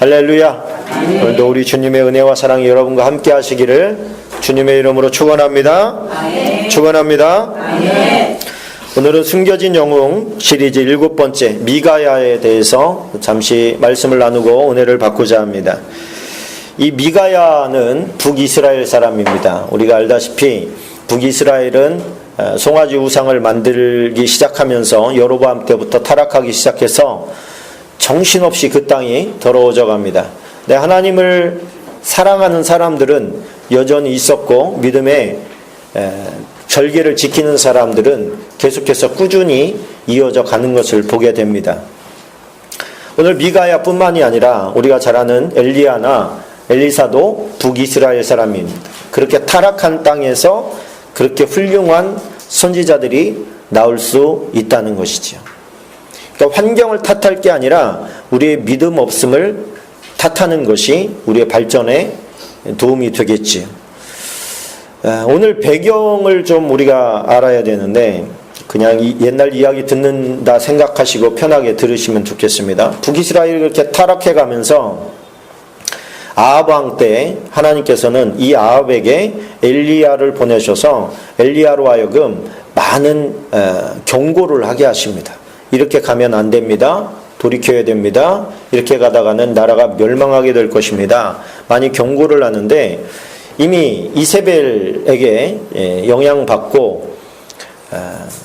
할렐루야. 오늘도 우리 주님의 은혜와 사랑이 여러분과 함께 하시기를 주님의 이름으로 축원합니다. 축원합니다. 오늘은 숨겨진 영웅 시리즈 7번째 미가야에 대해서 잠시 말씀을 나누고 은혜를 받고자 합니다. 이 미가야는 북이스라엘 사람입니다. 우리가 알다시피 북이스라엘은 송아지 우상을 만들기 시작하면서 여로보암 때부터 타락하기 시작해서 정신없이 그 땅이 더러워져 갑니다. 네, 하나님을 사랑하는 사람들은 여전히 있었고 믿음의 절개를 지키는 사람들은 계속해서 꾸준히 이어져 가는 것을 보게 됩니다. 오늘 미가야뿐만이 아니라 우리가 잘 아는 엘리야나 엘리사도 북이스라엘 사람입니다. 그렇게 타락한 땅에서 그렇게 훌륭한 선지자들이 나올 수 있다는 것이죠. 그러니까 환경을 탓할 게 아니라 우리의 믿음 없음을 탓하는 것이 우리의 발전에 도움이 되겠지요. 오늘 배경을 좀 우리가 알아야 되는데 그냥 옛날 이야기 듣는다 생각하시고 편하게 들으시면 좋겠습니다. 북이스라엘이 그렇게 타락해 가면서 아합 왕 때 하나님께서는 이 아합에게 엘리야를 보내셔서 엘리야로 하여금 많은 경고를 하게 하십니다. 이렇게 가면 안 됩니다. 돌이켜야 됩니다. 이렇게 가다가는 나라가 멸망하게 될 것입니다. 많이 경고를 하는데 이미 이세벨에게 영향받고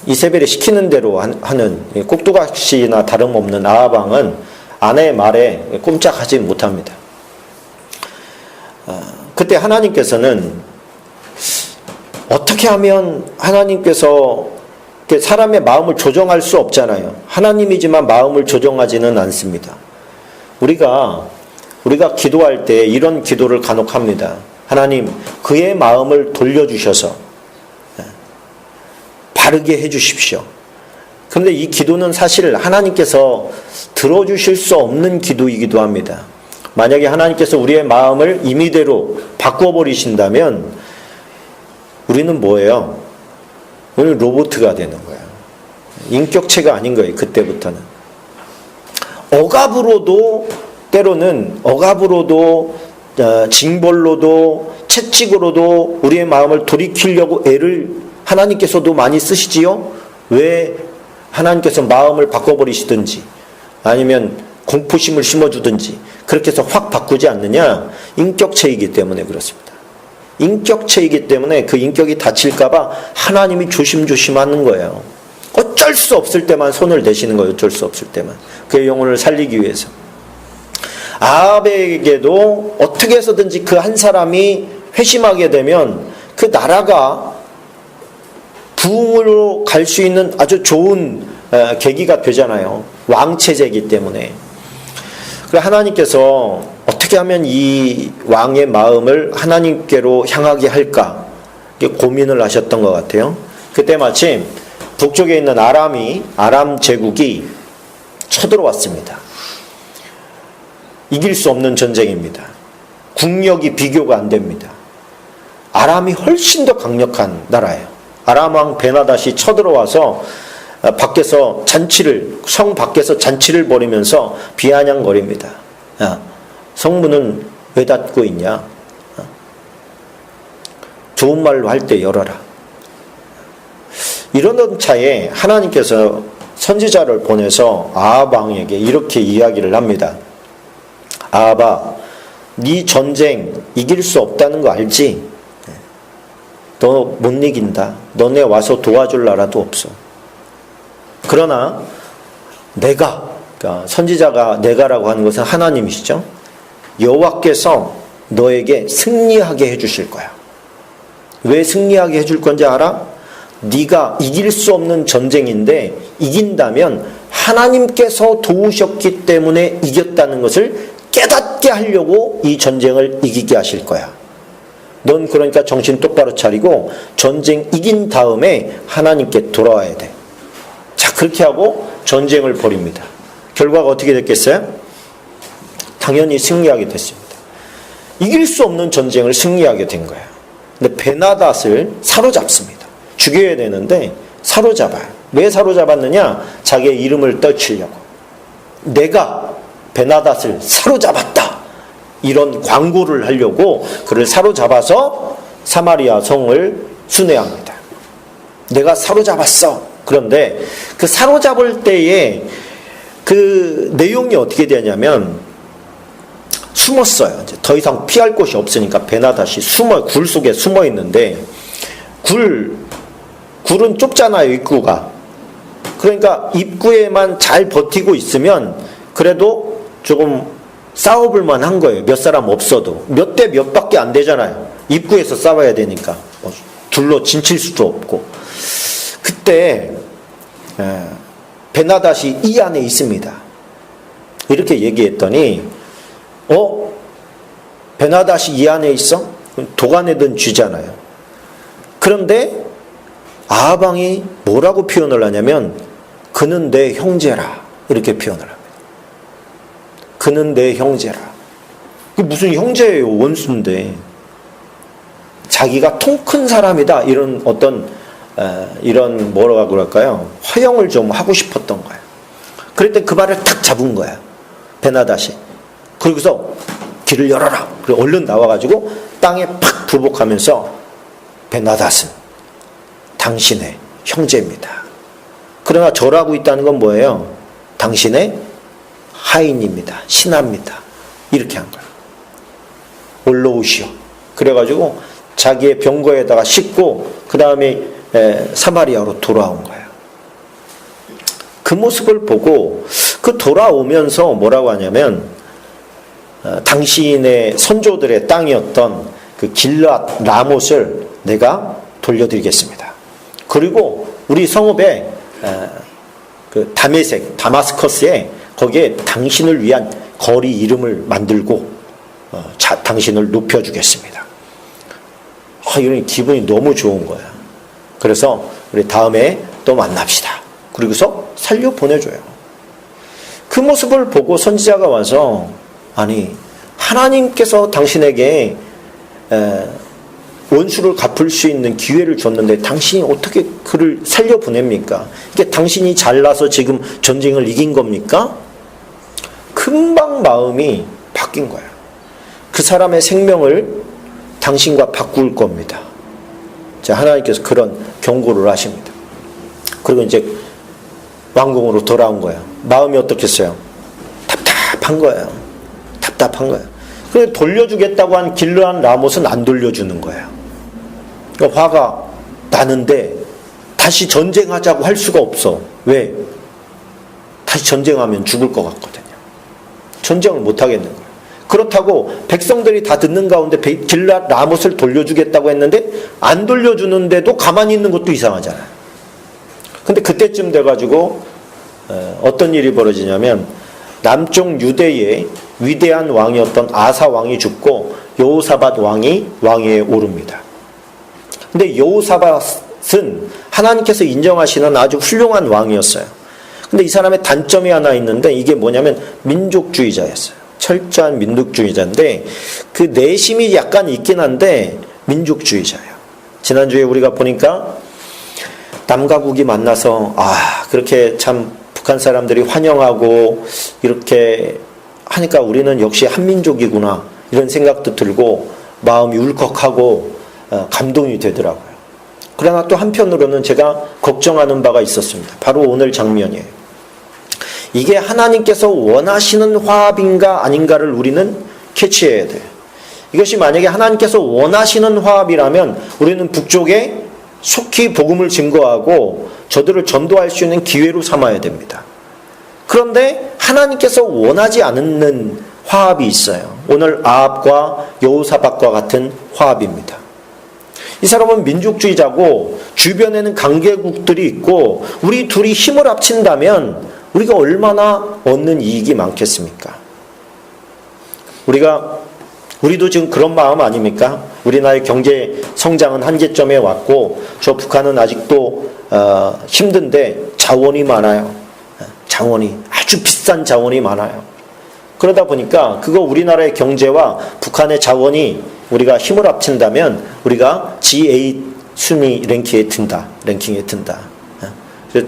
이세벨이 시키는 대로 하는 꼭두각시나 다름없는 아합 왕은 아내의 말에 꼼짝하지 못합니다. 그때 하나님께서는 어떻게 하면 하나님께서 사람의 마음을 조정할 수 없잖아요. 하나님이지만 마음을 조정하지는 않습니다. 우리가 기도할 때 이런 기도를 간혹 합니다. 하나님, 그의 마음을 돌려주셔서 바르게 해주십시오. 그런데 이 기도는 사실 하나님께서 들어주실 수 없는 기도이기도 합니다. 만약에 하나님께서 우리의 마음을 임의대로 바꿔버리신다면 우리는 뭐예요? 오늘 로봇가 되는 거예요. 인격체가 아닌 거예요. 그때부터는. 때로는 억압으로도 징벌로도 채찍으로도 우리의 마음을 돌이키려고 애를 하나님께서도 많이 쓰시지요. 왜 하나님께서 마음을 바꿔버리시든지 아니면 공포심을 심어주든지 그렇게 해서 확 바꾸지 않느냐? 인격체이기 때문에 그렇습니다. 인격체이기 때문에 그 인격이 다칠까봐 하나님이 조심조심 하는 거예요. 어쩔 수 없을 때만 손을 대시는 거예요. 어쩔 수 없을 때만. 그의 영혼을 살리기 위해서. 아합에게도 어떻게 해서든지 그 한 사람이 회심하게 되면 그 나라가 부흥으로 갈 수 있는 아주 좋은 계기가 되잖아요. 왕체제이기 때문에. 그래 하나님께서 어떻게 하면 이 왕의 마음을 하나님께로 향하게 할까 고민을 하셨던 것 같아요. 그때 마침 북쪽에 있는 아람 제국이 쳐들어왔습니다. 이길 수 없는 전쟁입니다. 국력이 비교가 안 됩니다. 아람이 훨씬 더 강력한 나라예요. 아람 왕 베나닷이 쳐들어와서 성 밖에서 잔치를 벌이면서 비아냥거립니다. 야, 성문은 왜 닫고 있냐? 좋은 말로 할 때 열어라. 이러던 차에 하나님께서 선지자를 보내서 아합 왕에게 이렇게 이야기를 합니다. 아합아, 네 전쟁 이길 수 없다는 거 알지? 너 못 이긴다. 너네 와서 도와줄 나라도 없어. 그러나 그러니까 선지자가 내가라고 하는 것은 하나님이시죠. 여호와께서 너에게 승리하게 해주실 거야. 왜 승리하게 해줄 건지 알아? 네가 이길 수 없는 전쟁인데 이긴다면 하나님께서 도우셨기 때문에 이겼다는 것을 깨닫게 하려고 이 전쟁을 이기게 하실 거야. 넌 그러니까 정신 똑바로 차리고 전쟁 이긴 다음에 하나님께 돌아와야 돼. 자, 그렇게 하고 전쟁을 벌입니다. 결과가 어떻게 됐겠어요? 당연히 승리하게 됐습니다. 이길 수 없는 전쟁을 승리하게 된 거예요. 근데 베나닷을 사로잡습니다. 죽여야 되는데 사로잡아요. 왜 사로잡았느냐? 자기의 이름을 떨치려고. 내가 베나닷을 사로잡았다. 이런 광고를 하려고 그를 사로잡아서 사마리아 성을 순회합니다. 내가 사로잡았어. 그런데 그 사로잡을 때에 그 내용이 어떻게 되냐면 숨었어요. 이제 더 이상 피할 곳이 없으니까 베나닷이 굴 속에 숨어 있는데 굴은 좁잖아요, 입구가. 그러니까 입구에만 잘 버티고 있으면 그래도 조금 싸워볼 만한 거예요. 몇 사람 없어도. 몇 대 몇밖에 안 되잖아요. 입구에서 싸워야 되니까. 둘로 진칠 수도 없고. 그때 베나닷이 이 안에 있습니다. 이렇게 얘기했더니 베나닷이 이 안에 있어? 도가내든 쥐잖아요. 그런데 아합 왕이 뭐라고 표현을 하냐면 그는 내 형제라 이렇게 표현을 합니다. 그는 내 형제라. 그게 무슨 형제예요? 원수인데. 자기가 통 큰 사람이다 이런 어떤 이런 뭐라고 그럴까요? 허영을 좀 하고 싶었던 거예요. 그럴 때 그 발을 탁 잡은 거야. 베나닷이. 그러고서 길을 열어라. 그리고 얼른 나와가지고 땅에 팍 부복하면서 베나닷은 당신의 형제입니다. 그러나 절하고 있다는 건 뭐예요? 당신의 하인입니다. 신하입니다. 이렇게 한 거예요. 올라오시오. 그래가지고 자기의 병거에다가 싣고 그 다음에 사마리아로 돌아온 거예요. 그 모습을 보고 그 돌아오면서 뭐라고 하냐면 당신의 선조들의 땅이었던 그 길앗 라못을 내가 돌려드리겠습니다. 그리고 우리 성읍에 그 다마스커스에 거기에 당신을 위한 거리 이름을 만들고 당신을 높여주겠습니다. 이런 기분이 너무 좋은 거야. 그래서 우리 다음에 또 만납시다. 그리고서 살려 보내줘요. 그 모습을 보고 선지자가 와서 아니 하나님께서 당신에게 원수를 갚을 수 있는 기회를 줬는데 당신이 어떻게 그를 살려 보냅니까? 이게 당신이 잘나서 지금 전쟁을 이긴 겁니까? 금방 마음이 바뀐 거야. 그 사람의 생명을 당신과 바꿀 겁니다. 하나님께서 그런 경고를 하십니다. 그리고 이제 왕궁으로 돌아온 거예요. 마음이 어떻겠어요? 답답한 거예요. 답답한 거예요. 그래서 돌려주겠다고 한 길르한 라못은 안 돌려주는 거예요. 그러니까 화가 나는데 다시 전쟁하자고 할 수가 없어. 왜? 다시 전쟁하면 죽을 것 같거든요. 전쟁을 못 하겠는 거예요. 그렇다고 백성들이 다 듣는 가운데 길르앗 라못을 돌려주겠다고 했는데 안 돌려주는데도 가만히 있는 것도 이상하잖아요. 근데 그때쯤 돼가지고 어떤 일이 벌어지냐면 남쪽 유대의 위대한 왕이었던 아사 왕이 죽고 여호사밧 왕이 왕위에 오릅니다. 근데 여호사밧은 하나님께서 인정하시는 아주 훌륭한 왕이었어요. 근데 이 사람의 단점이 하나 있는데 이게 뭐냐면 민족주의자였어요. 철저한 민족주의자인데 그 내심이 약간 있긴 한데 민족주의자예요. 지난주에 우리가 보니까 남가국이 만나서 그렇게 참 북한 사람들이 환영하고 이렇게 하니까 우리는 역시 한민족이구나 이런 생각도 들고 마음이 울컥하고 감동이 되더라고요. 그러나 또 한편으로는 제가 걱정하는 바가 있었습니다. 바로 오늘 장면이에요. 이게 하나님께서 원하시는 화합인가 아닌가를 우리는 캐치해야 돼요. 이것이 만약에 하나님께서 원하시는 화합이라면 우리는 북쪽에 속히 복음을 증거하고 저들을 전도할 수 있는 기회로 삼아야 됩니다. 그런데 하나님께서 원하지 않는 화합이 있어요. 오늘 아합과 여호사밧과 같은 화합입니다. 이 사람은 민족주의자고 주변에는 강대국들이 있고 우리 둘이 힘을 합친다면 우리가 얼마나 얻는 이익이 많겠습니까? 우리도 지금 그런 마음 아닙니까? 우리나라의 경제 성장은 한계점에 왔고 저 북한은 아직도 힘든데 자원이 많아요. 자원이 아주 비싼 자원이 많아요. 그러다 보니까 그거 우리나라의 경제와 북한의 자원이 우리가 힘을 합친다면 우리가 G8 순위 랭킹에 든다.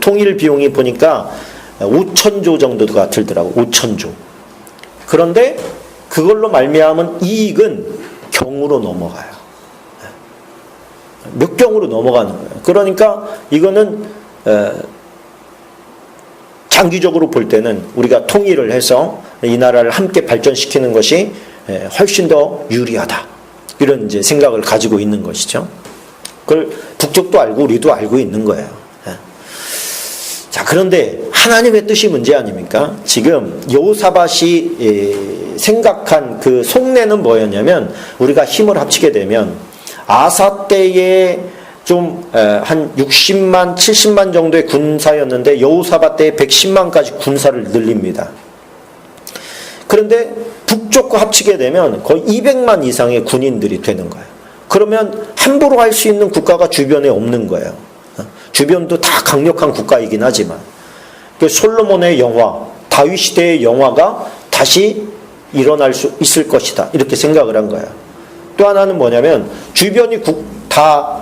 통일 비용이 보니까 5천조 정도가 들더라고. 5천조. 그런데 그걸로 말미암은 이익은 경으로 넘어가요. 몇 경으로 넘어가는 거예요. 그러니까 이거는 장기적으로 볼 때는 우리가 통일을 해서 이 나라를 함께 발전시키는 것이 훨씬 더 유리하다. 이런 이제 생각을 가지고 있는 것이죠. 그걸 북쪽도 알고 우리도 알고 있는 거예요. 자, 그런데 하나님의 뜻이 문제 아닙니까? 지금 여호사밧이 생각한 그 속내는 뭐였냐면, 우리가 힘을 합치게 되면 아사 때에 좀 한 60만, 70만 정도의 군사였는데 여호사밧 때에 110만까지 군사를 늘립니다. 그런데 북쪽과 합치게 되면 거의 200만 이상의 군인들이 되는 거예요. 그러면 함부로 할 수 있는 국가가 주변에 없는 거예요. 주변도 다 강력한 국가이긴 하지만, 솔로몬의 영화, 다윗 시대의 영화가 다시 일어날 수 있을 것이다, 이렇게 생각을 한 거예요. 또 하나는 뭐냐면, 주변이 다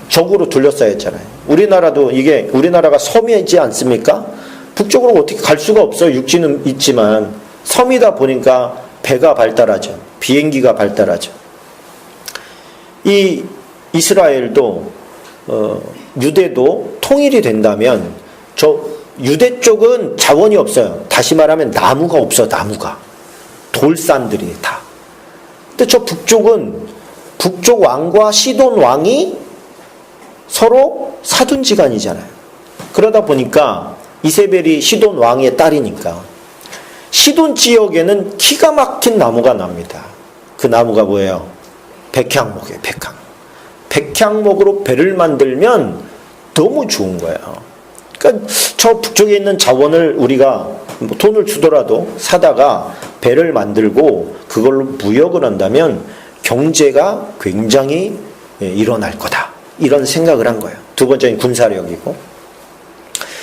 적으로 둘러싸였잖아요. 우리나라도 이게 우리나라가 섬이지 않습니까? 북쪽으로 어떻게 갈 수가 없어요. 육지는 있지만 섬이다 보니까 배가 발달하죠. 비행기가 발달하죠. 이 이스라엘도 유대도 통일이 된다면 저 유대 쪽은 자원이 없어요. 다시 말하면 나무가 없어. 나무가 돌산들이 다. 근데 저 북쪽은 북쪽 왕과 시돈 왕이 서로 사돈지간이잖아요. 그러다 보니까 이세벨이 시돈 왕의 딸이니까 시돈 지역에는 기가 막힌 나무가 납니다. 그 나무가 뭐예요? 백향목이에요. 백향목으로 배를 만들면 너무 좋은 거예요. 그러니까 저 북쪽에 있는 자원을 우리가 돈을 주더라도 사다가 배를 만들고 그걸로 무역을 한다면 경제가 굉장히 일어날 거다, 이런 생각을 한 거예요. 두 번째는 군사력이고,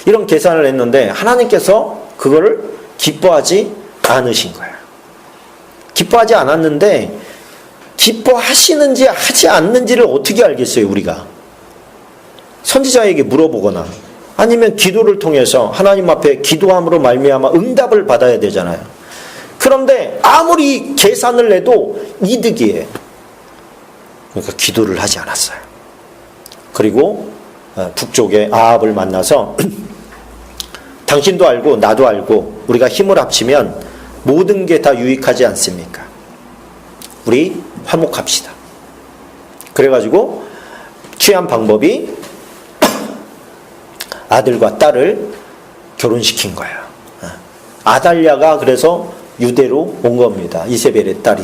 이런 계산을 했는데 하나님께서 그거를 기뻐하지 않으신 거예요. 기뻐하지 않았는데, 기뻐하시는지 하지 않는지를 어떻게 알겠어요, 우리가? 선지자에게 물어보거나 아니면 기도를 통해서 하나님 앞에 기도함으로 말미암아 응답을 받아야 되잖아요. 그런데 아무리 계산을 해도 이득이에요. 그러니까 기도를 하지 않았어요. 그리고 북쪽의 아합을 만나서 당신도 알고 나도 알고 우리가 힘을 합치면 모든 게 다 유익하지 않습니까? 우리 화목합시다. 그래가지고 취한 방법이 아들과 딸을 결혼시킨 거예요. 아달랴가 그래서 유대로 온 겁니다. 이세벨의 딸이.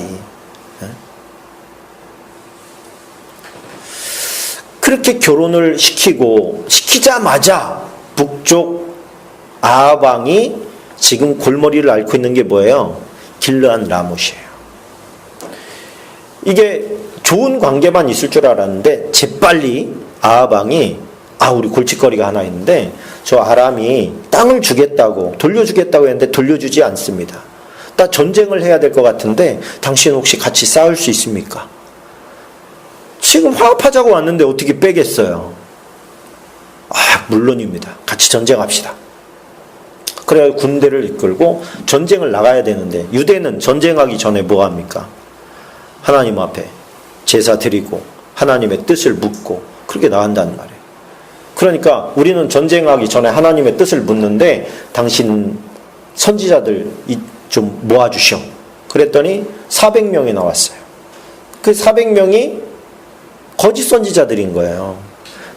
그렇게 결혼을 시키자마자 북쪽 아합 왕이 지금 골머리를 앓고 있는 게 뭐예요? 길르앗 라못이에요. 이게 좋은 관계만 있을 줄 알았는데 재빨리 아합 왕이 우리 골칫거리가 하나 있는데, 저 아람이 땅을 주겠다고 돌려주겠다고 했는데 돌려주지 않습니다. 나 전쟁을 해야 될 것 같은데 당신 혹시 같이 싸울 수 있습니까? 지금 화합하자고 왔는데 어떻게 빼겠어요? 물론입니다. 같이 전쟁합시다. 그래야 군대를 이끌고 전쟁을 나가야 되는데, 유대는 전쟁하기 전에 뭐 합니까? 하나님 앞에 제사 드리고 하나님의 뜻을 묻고 그렇게 나간다는 말이에요. 그러니까 우리는 전쟁하기 전에 하나님의 뜻을 묻는데, 당신 선지자들 좀 모아주시오. 그랬더니 400명이 나왔어요. 그 400명이 거짓 선지자들인 거예요.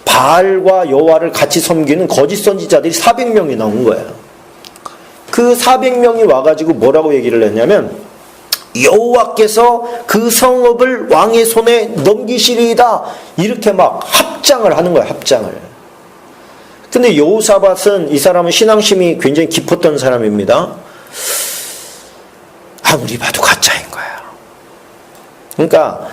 바알과 여호와를 같이 섬기는 거짓 선지자들이 400명이 나온 거예요. 그 400명이 와가지고 뭐라고 얘기를 했냐면, 여호와께서 그 성읍을 왕의 손에 넘기시리이다, 이렇게 막 합장을 하는 거예요. 합장을. 근데 여호사밧은, 이 사람은 신앙심이 굉장히 깊었던 사람입니다. 아무리 봐도 가짜인 거예요. 그러니까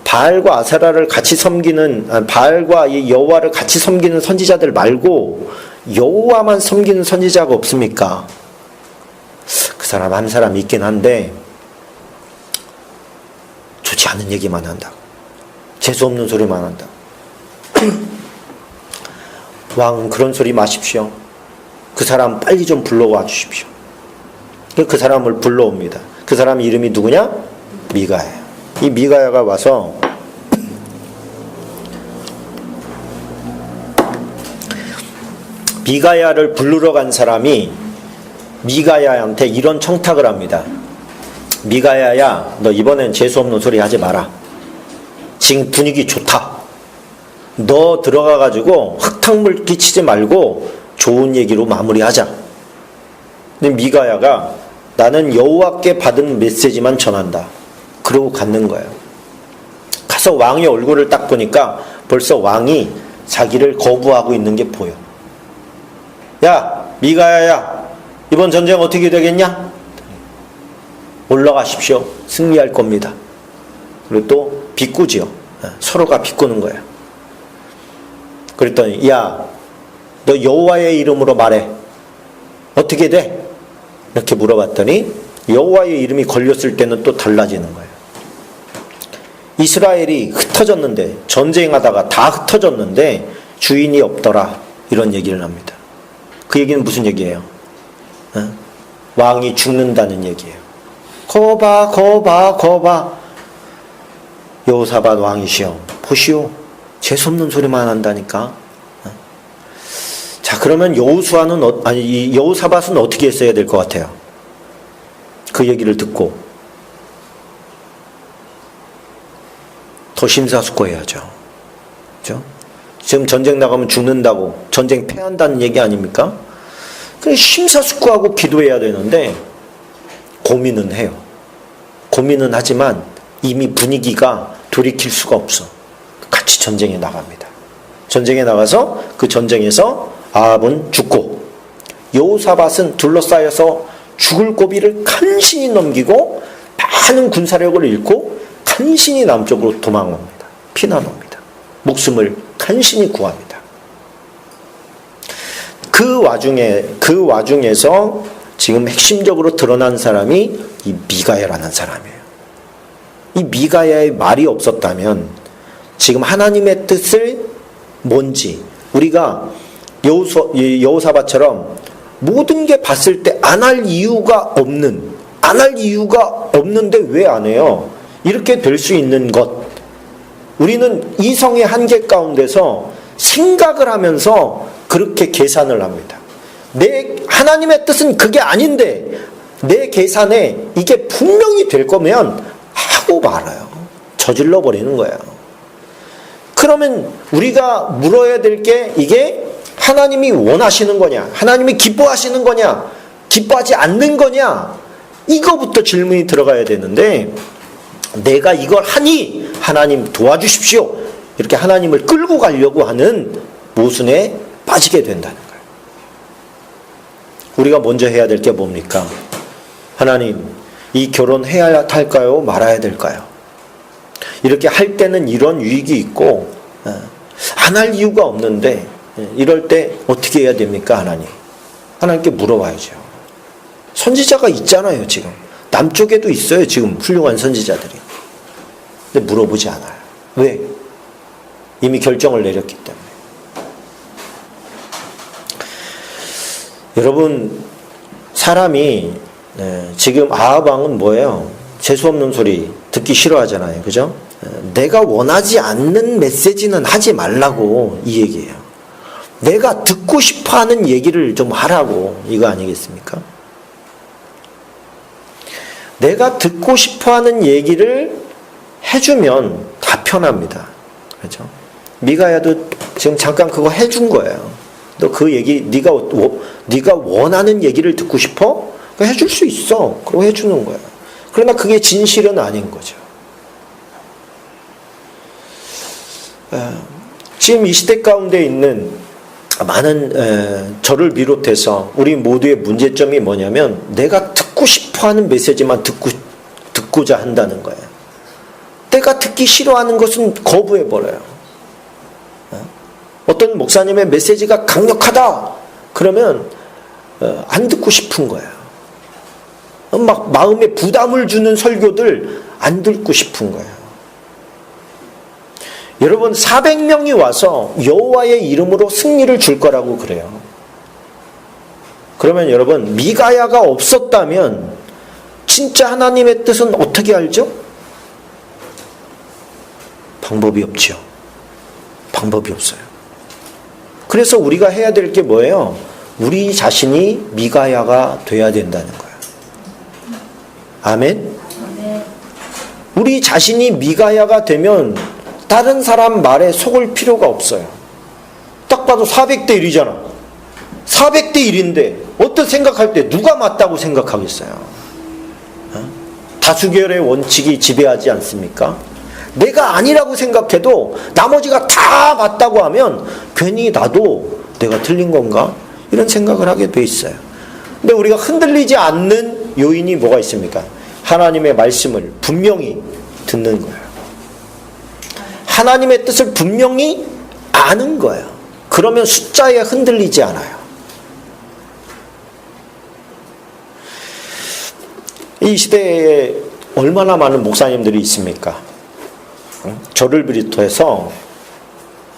바알과 아세라를 같이 섬기는, 바알과 이 여호와를 같이 섬기는 선지자들 말고 여호와만 섬기는 선지자가 없습니까? 그 사람 한 사람 있긴 한데 좋지 않은 얘기만 한다. 재수없는 소리만 한다. 왕 그런 소리 마십시오. 그 사람 빨리 좀 불러와 주십시오. 그 사람을 불러옵니다. 그 사람 이름이 누구냐? 미가야. 이 미가야가 와서 미가야를 부르러 간 사람이 미가야한테 이런 청탁을 합니다. 미가야야, 너 이번엔 재수없는 소리 하지 마라. 지금 분위기 좋다. 너 들어가가지고 흙탕물 끼치지 말고 좋은 얘기로 마무리하자. 근데 미가야가 나는 여호와께 받은 메시지만 전한다. 그러고 갔는 거예요. 가서 왕의 얼굴을 딱 보니까 벌써 왕이 자기를 거부하고 있는 게 보여. 야, 미가야야, 이번 전쟁 어떻게 되겠냐? 올라가십시오. 승리할 겁니다. 그리고 또 비꼬지요. 서로가 비꼬는 거예요. 그랬더니 야, 너 여호와의 이름으로 말해. 어떻게 돼? 이렇게 물어봤더니 여호와의 이름이 걸렸을 때는 또 달라지는 거예요. 이스라엘이 흩어졌는데, 전쟁하다가 다 흩어졌는데 주인이 없더라, 이런 얘기를 합니다. 그 얘기는 무슨 얘기예요? 왕이 죽는다는 얘기예요. 거봐 여호사밧 왕이시여, 보시오, 재수없는 소리만 한다니까. 자, 그러면 여호사밧은 어떻게 했어야 될 것 같아요? 그 얘기를 듣고 더 심사숙고해야죠. 그렇죠? 지금 전쟁 나가면 죽는다고, 전쟁 패한다는 얘기 아닙니까? 그래서 심사숙고하고 기도해야 되는데 고민은 해요. 고민은 하지만 이미 분위기가 돌이킬 수가 없어. 같이 전쟁에 나갑니다. 전쟁에 나가서 그 전쟁에서 아합은 죽고 여호사밧은 둘러싸여서 죽을 고비를 간신히 넘기고 많은 군사력을 잃고 간신히 남쪽으로 도망옵니다. 피난옵니다. 목숨을 간신히 구합니다. 그 와중에서 지금 핵심적으로 드러난 사람이 이 미가야라는 사람이에요. 이 미가야의 말이 없었다면 지금 하나님의 뜻을 뭔지 우리가 여호사밧처럼 모든 게 봤을 때 안 할 이유가 없는데 왜 안 해요? 이렇게 될 수 있는 것, 우리는 이성의 한계 가운데서 생각을 하면서 그렇게 계산을 합니다. 하나님의 뜻은 그게 아닌데 내 계산에 이게 분명히 될 거면 하고 말아요. 저질러 버리는 거예요. 그러면 우리가 물어야 될 게 이게 하나님이 원하시는 거냐, 하나님이 기뻐하시는 거냐, 기뻐하지 않는 거냐, 이거부터 질문이 들어가야 되는데, 내가 이걸 하니 하나님 도와주십시오, 이렇게 하나님을 끌고 가려고 하는 모순에 빠지게 된다는 거예요. 우리가 먼저 해야 될 게 뭡니까? 하나님, 이 결혼 해야 할까요? 말아야 될까요? 이렇게 할 때는 이런 유익이 있고 안 할 이유가 없는데 이럴 때 어떻게 해야 됩니까? 하나님께 물어봐야죠. 선지자가 있잖아요. 지금 남쪽에도 있어요. 지금 훌륭한 선지자들이. 근데 물어보지 않아요. 왜? 이미 결정을 내렸기 때문에. 여러분, 사람이 지금 아합 왕은 뭐예요? 재수없는 소리 듣기 싫어하잖아요. 그죠? 내가 원하지 않는 메시지는 하지 말라고, 이 얘기예요. 내가 듣고 싶어하는 얘기를 좀 하라고, 이거 아니겠습니까? 내가 듣고 싶어하는 얘기를 해주면 다 편합니다. 그렇죠? 미가야도 지금 잠깐 그거 해준 거예요. 너 그 얘기, 네가 원하는 얘기를 듣고 싶어? 그거 해줄 수 있어. 그거 해주는 거야. 그러나 그게 진실은 아닌 거죠. 지금 이 시대 가운데 있는 많은 저를 비롯해서 우리 모두의 문제점이 뭐냐면 내가 듣고 싶어하는 메시지만 듣고자 한다는 거예요. 내가 듣기 싫어하는 것은 거부해버려요. 어떤 목사님의 메시지가 강력하다 그러면 안 듣고 싶은 거예요. 막 마음에 부담을 주는 설교들 안 듣고 싶은 거예요. 여러분, 400명이 와서 여호와의 이름으로 승리를 줄 거라고 그래요. 그러면 여러분, 미가야가 없었다면 진짜 하나님의 뜻은 어떻게 알죠? 방법이 없죠. 방법이 없어요. 그래서 우리가 해야 될 게 뭐예요? 우리 자신이 미가야가 돼야 된다는 거예요. 아멘? 우리 자신이 미가야가 되면 다른 사람 말에 속을 필요가 없어요. 딱 봐도 400대 1이잖아. 400대 1인데 어떤 생각할 때 누가 맞다고 생각하겠어요? 다수결의 원칙이 지배하지 않습니까? 내가 아니라고 생각해도 나머지가 다 맞다고 하면 괜히 나도 내가 틀린 건가? 이런 생각을 하게 돼 있어요. 근데 우리가 흔들리지 않는 요인이 뭐가 있습니까? 하나님의 말씀을 분명히 듣는 거예요. 하나님의 뜻을 분명히 아는 거예요. 그러면 숫자에 흔들리지 않아요. 이 시대에 얼마나 많은 목사님들이 있습니까? 저를 비롯해서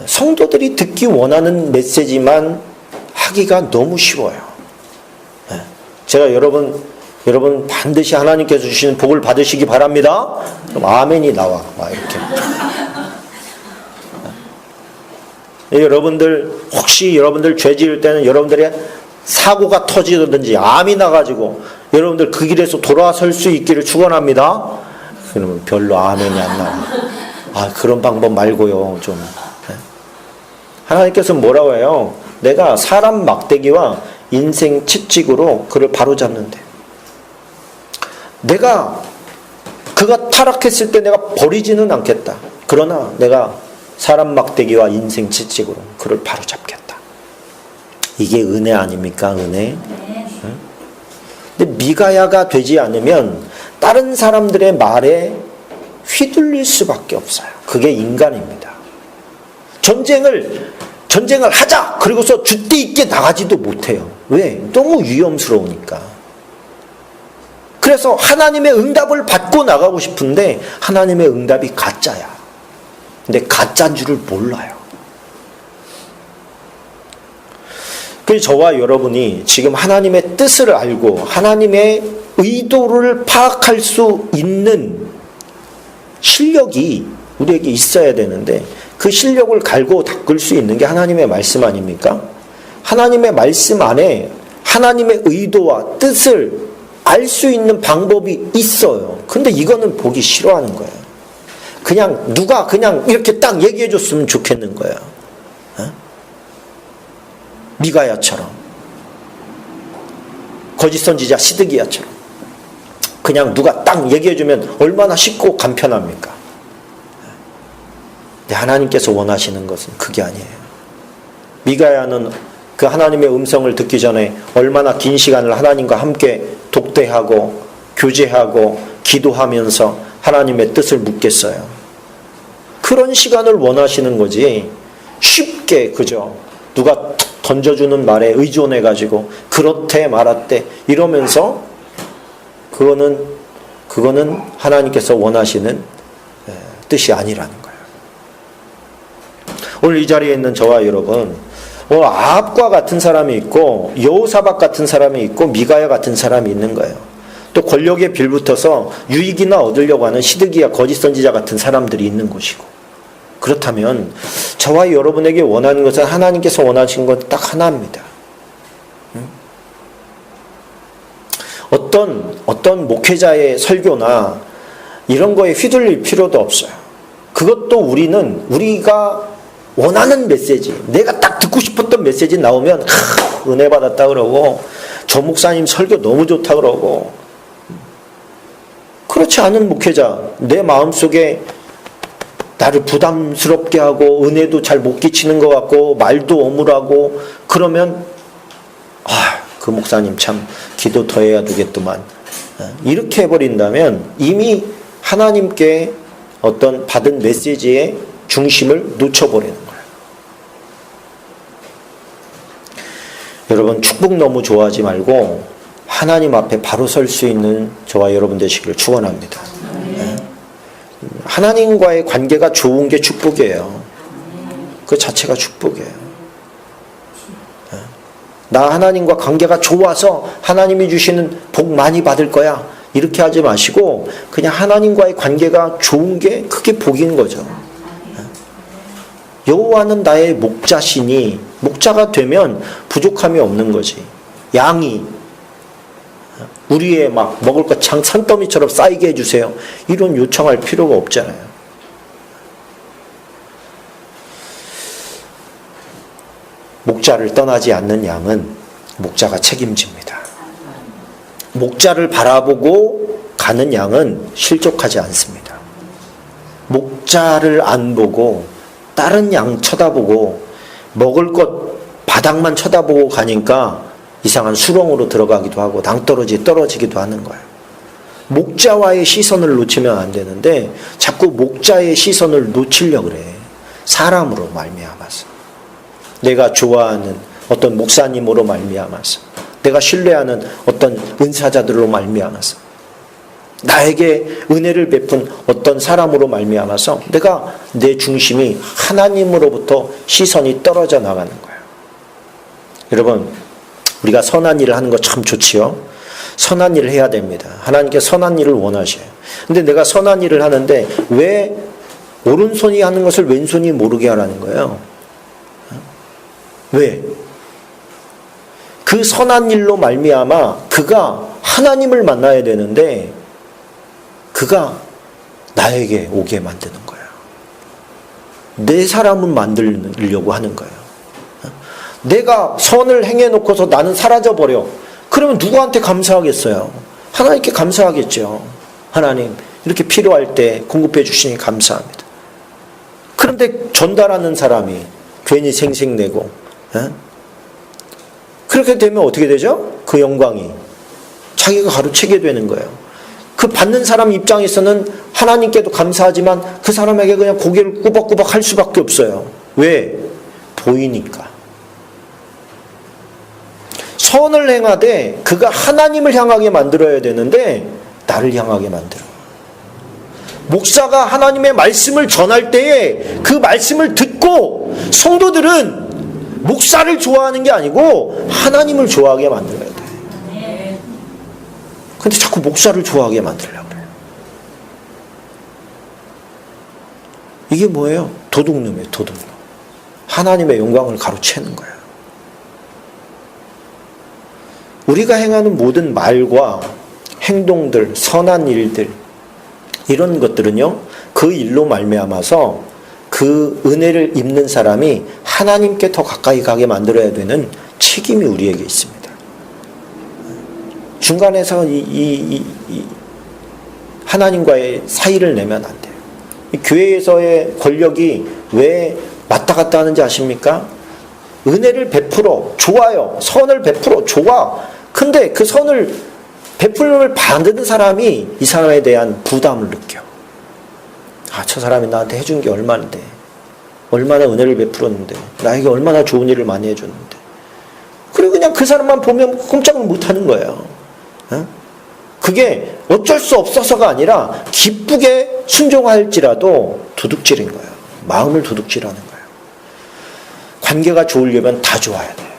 성도들이 듣기 원하는 메시지만 하기가 너무 쉬워요. 제가 여러분 반드시 하나님께서 주시는 복을 받으시기 바랍니다. 그럼 아멘이 나와. 막 이렇게. 여러분들 혹시 여러분들 죄 지을 때는 여러분들의 사고가 터지든지 암이 나가지고 여러분들 그 길에서 돌아설 수 있기를 축원합니다. 그러면 별로 아멘이 안 나와. 그런 방법 말고요. 좀. 하나님께서 뭐라고 해요? 내가 사람 막대기와 인생 채찍으로 그를 바로잡는데, 그가 타락했을 때 내가 버리지는 않겠다. 그러나 내가 사람 막대기와 인생 채찍으로 그를 바로잡겠다. 이게 은혜 아닙니까? 은혜. 근데 미가야가 되지 않으면 다른 사람들의 말에 휘둘릴 수밖에 없어요. 그게 인간입니다. 전쟁을 하자! 그리고서 주대 있게 나가지도 못해요. 왜? 너무 위험스러우니까. 그래서 하나님의 응답을 받고 나가고 싶은데 하나님의 응답이 가짜야. 근데 가짜인 줄을 몰라요. 그래서 저와 여러분이 지금 하나님의 뜻을 알고 하나님의 의도를 파악할 수 있는 실력이 우리에게 있어야 되는데, 그 실력을 갈고 닦을 수 있는 게 하나님의 말씀 아닙니까? 하나님의 말씀 안에 하나님의 의도와 뜻을 알 수 있는 방법이 있어요. 근데 이거는 보기 싫어하는 거예요. 누가 이렇게 딱 얘기해 줬으면 좋겠는 거예요. 미가야처럼, 거짓 선지자 시드기야처럼 그냥 누가 딱 얘기해주면 얼마나 쉽고 간편합니까? 근데 하나님께서 원하시는 것은 그게 아니에요. 미가야는 그 하나님의 음성을 듣기 전에 얼마나 긴 시간을 하나님과 함께 독대하고 교제하고 기도하면서 하나님의 뜻을 묻겠어요. 그런 시간을 원하시는 거지, 쉽게 그죠? 누가 던져주는 말에 의존해가지고 그렇대 말았대 이러면서 그거는 하나님께서 원하시는 뜻이 아니라는 거예요. 오늘 이 자리에 있는 저와 여러분, 오늘 아합과 같은 사람이 있고 여호사밧 같은 사람이 있고 미가야 같은 사람이 있는 거예요. 또 권력에 빌붙어서 유익이나 얻으려고 하는 시드기야 거짓 선지자 같은 사람들이 있는 곳이고, 그렇다면 저와 여러분에게 원하는 것은 하나님께서 원하신 건 딱 하나입니다. 어떤 목회자의 설교나 이런 거에 휘둘릴 필요도 없어요. 그것도 우리가 원하는 메시지, 내가 딱 듣고 싶었던 메시지 나오면 은혜 받았다 그러고, 저 목사님 설교 너무 좋다 그러고. 그렇지 않은 목회자, 내 마음속에 나를 부담스럽게 하고 은혜도 잘 못 끼치는 것 같고 말도 어물하고 그러면 그 목사님 참 기도 더 해야 되겠더만, 이렇게 해버린다면 이미 하나님께 어떤 받은 메시지의 중심을 놓쳐버리는 거예요. 여러분, 축복 너무 좋아하지 말고 하나님 앞에 바로 설 수 있는 저와 여러분 되시기를 축원합니다. 하나님과의 관계가 좋은 게 축복이에요. 그 자체가 축복이에요. 나 하나님과 관계가 좋아서 하나님이 주시는 복 많이 받을 거야. 이렇게 하지 마시고 그냥 하나님과의 관계가 좋은 게 그게 복인 거죠. 여호와는 나의 목자시니 목자가 되면 부족함이 없는 거지. 양이 우리의 막 먹을 것 산더미처럼 쌓이게 해주세요. 이런 요청할 필요가 없잖아요. 목자를 떠나지 않는 양은 목자가 책임집니다. 목자를 바라보고 가는 양은 실족하지 않습니다. 목자를 안 보고 다른 양 쳐다보고 먹을 것 바닥만 쳐다보고 가니까 이상한 수렁으로 들어가기도 하고 낭떠러지 떨어지기도 하는 거예요. 목자와의 시선을 놓치면 안 되는데 자꾸 목자의 시선을 놓치려고 그래. 사람으로 말미암아서. 내가 좋아하는 어떤 목사님으로 말미암아서. 내가 신뢰하는 어떤 은사자들로 말미암아서. 나에게 은혜를 베푼 어떤 사람으로 말미암아서 내가 내 중심이 하나님으로부터 시선이 떨어져 나가는 거예요. 여러분, 우리가 선한 일을 하는 거 참 좋지요. 선한 일을 해야 됩니다. 하나님께 선한 일을 원하셔요. 근데 내가 선한 일을 하는데 왜 오른손이 하는 것을 왼손이 모르게 하라는 거예요? 왜? 그 선한 일로 말미암아 그가 하나님을 만나야 되는데 그가 나에게 오게 만드는 거예요. 내 사람은 만들려고 하는 거예요. 내가 선을 행해놓고서 나는 사라져버려. 그러면 누구한테 감사하겠어요? 하나님께 감사하겠죠. 하나님 이렇게 필요할 때 공급해 주시니 감사합니다. 그런데 전달하는 사람이 괜히 생색내고 그렇게 되면 어떻게 되죠? 그 영광이 자기가 가로채게 되는 거예요. 그 받는 사람 입장에서는 하나님께도 감사하지만 그 사람에게 그냥 고개를 꾸벅꾸벅 할 수밖에 없어요. 왜? 보이니까. 선을 행하되 그가 하나님을 향하게 만들어야 되는데 나를 향하게 만들어. 목사가 하나님의 말씀을 전할 때에 그 말씀을 듣고 성도들은 목사를 좋아하는 게 아니고 하나님을 좋아하게 만들어야 돼. 근데 자꾸 목사를 좋아하게 만들려고 그래요. 이게 뭐예요? 도둑놈이에요, 도둑놈. 하나님의 영광을 가로채는 거예요. 우리가 행하는 모든 말과 행동들, 선한 일들, 이런 것들은요, 그 일로 말미암아서 그 은혜를 입는 사람이 하나님께 더 가까이 가게 만들어야 되는 책임이 우리에게 있습니다. 중간에서 하나님과의 사이를 내면 안 돼요. 교회에서의 권력이 왜 왔다 갔다 하는지 아십니까? 은혜를 베풀어 좋아요. 선을 베풀어 좋아. 근데 그 선을 베풀림을 받는 사람이 이 사람에 대한 부담을 느껴. 저 사람이 나한테 해준 게 얼마인데, 얼마나 은혜를 베풀었는데, 나에게 얼마나 좋은 일을 많이 해줬는데. 그리고 그냥 그 사람만 보면 꼼짝을 못하는 거예요. 그게 어쩔 수 없어서가 아니라 기쁘게 순종할지라도 도둑질인 거예요. 마음을 도둑질하는 거예요. 관계가 좋으려면 다 좋아야 돼요.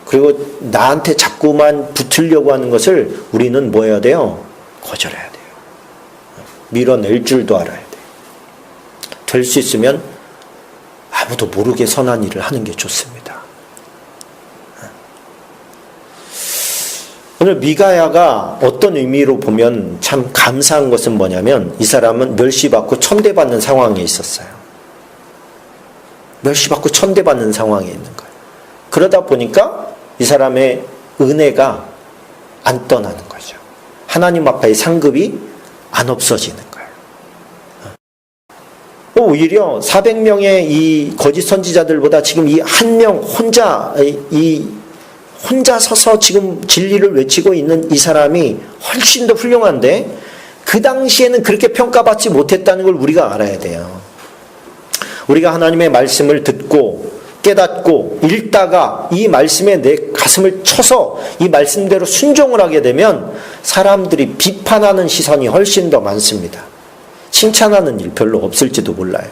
그리고 나한테 자꾸만 붙으려고 하는 것을 우리는 뭐 해야 돼요? 거절해야 돼요. 밀어낼 줄도 알아야 돼요. 될 수 있으면 아무도 모르게 선한 일을 하는 게 좋습니다. 오늘 미가야가 어떤 의미로 보면 참 감사한 것은 뭐냐면 이 사람은 멸시받고 천대받는 상황에 있었어요. 멸시받고 천대받는 상황에 있는 거예요. 그러다 보니까 이 사람의 은혜가 안 떠나는 거죠. 하나님 앞에 상급이 안 없어지는 거예요. 오히려 400명의 이 거짓 선지자들보다 지금 이 한 명 혼자 서서 지금 진리를 외치고 있는 이 사람이 훨씬 더 훌륭한데 그 당시에는 그렇게 평가받지 못했다는 걸 우리가 알아야 돼요. 우리가 하나님의 말씀을 듣고 깨닫고 읽다가 이 말씀에 내 가슴을 쳐서 이 말씀대로 순종을 하게 되면 사람들이 비판하는 시선이 훨씬 더 많습니다. 칭찬하는 일 별로 없을지도 몰라요.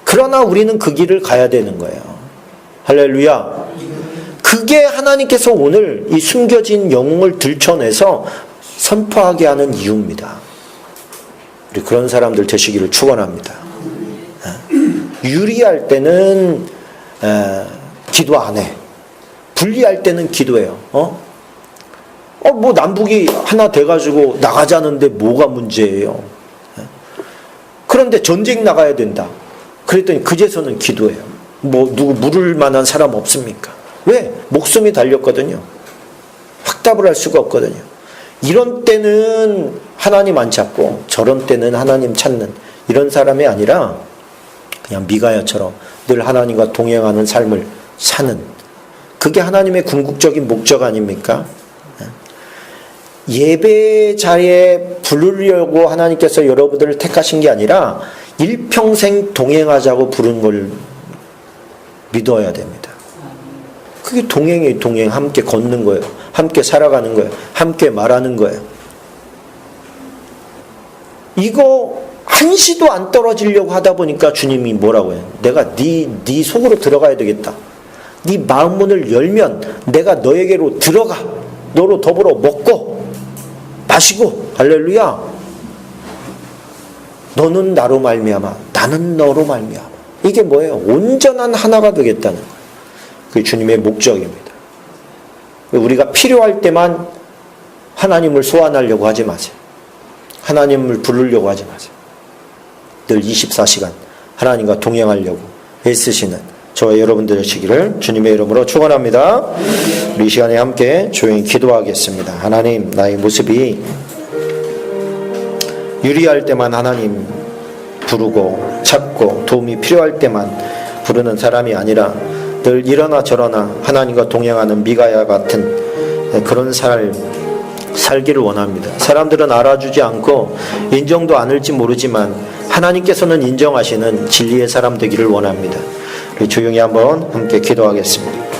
그러나 우리는 그 길을 가야 되는 거예요. 할렐루야. 그 그게 하나님께서 오늘 이 숨겨진 영웅을 들춰내서 선포하게 하는 이유입니다. 우리 그런 사람들 되시기를 축원합니다. 유리할 때는 기도 안 해. 불리할 때는 기도해요. 뭐 남북이 하나 돼가지고 나가자는데 뭐가 문제예요? 그런데 전쟁 나가야 된다. 그랬더니 그제서는 기도해요. 뭐 누구 물을 만한 사람 없습니까? 왜? 목숨이 달렸거든요. 확답을 할 수가 없거든요. 이런 때는 하나님 안 찾고 저런 때는 하나님 찾는 이런 사람이 아니라 그냥 미가야처럼 늘 하나님과 동행하는 삶을 사는, 그게 하나님의 궁극적인 목적 아닙니까? 예배자에 부르려고 하나님께서 여러분들을 택하신 게 아니라 일평생 동행하자고 부른 걸 믿어야 됩니다. 그게 동행이에요. 동행. 함께 걷는 거예요. 함께 살아가는 거예요. 함께 말하는 거예요. 이거 한시도 안 떨어지려고 하다 보니까 주님이 뭐라고 해요? 내가 네 속으로 들어가야 되겠다. 네 마음 문을 열면 내가 너에게로 들어가. 너로 더불어 먹고 마시고, 할렐루야. 너는 나로 말미암아, 나는 너로 말미암아. 이게 뭐예요? 온전한 하나가 되겠다는 거예요. 그게 주님의 목적입니다. 우리가 필요할 때만 하나님을 소환하려고 하지 마세요. 하나님을 부르려고 하지 마세요. 늘 24시간 하나님과 동행하려고 애쓰시는 저와 여러분들 되시기를 주님의 이름으로 축원합니다. 우리 이 시간에 함께 조용히 기도하겠습니다. 하나님, 나의 모습이 유리할 때만 하나님 부르고 찾고 도움이 필요할 때만 부르는 사람이 아니라 늘 이러나 저러나 하나님과 동행하는 미가야 같은 그런 살기를 원합니다. 사람들은 알아주지 않고 인정도 않을지 모르지만 하나님께서는 인정하시는 진리의 사람 되기를 원합니다. 우리 조용히 한번 함께 기도하겠습니다.